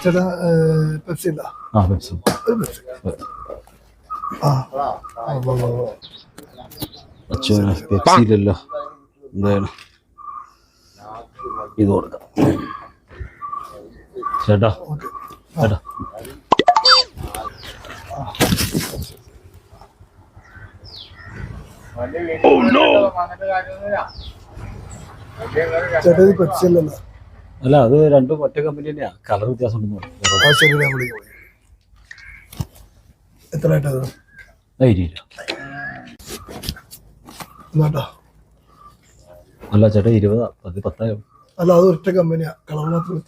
ചേട്ടാ പെപ്സി ഉണ്ടോ? പെപ്സി. ഒരു പെപ്സി. പെപ്സിയിലല്ലോ എന്തായാലും ഇത് കൊടുക്കാം ചേട്ടാ. ചേട്ടാ ചേട്ടാ ഇത് പെപ്സി അല്ലല്ലോ. അല്ല, അത് രണ്ടും ഒറ്റ കമ്പനി തന്നെയാ, കളർ വ്യത്യാസം ഉണ്ടെന്ന് പറഞ്ഞു. എത്ര ആയിട്ടത്? 20 രൂപ. അല്ല ചേട്ടാ 20, അത് 10. അല്ല, അത് ഒറ്റ കമ്പനിയാ, കളർ മാത്രം.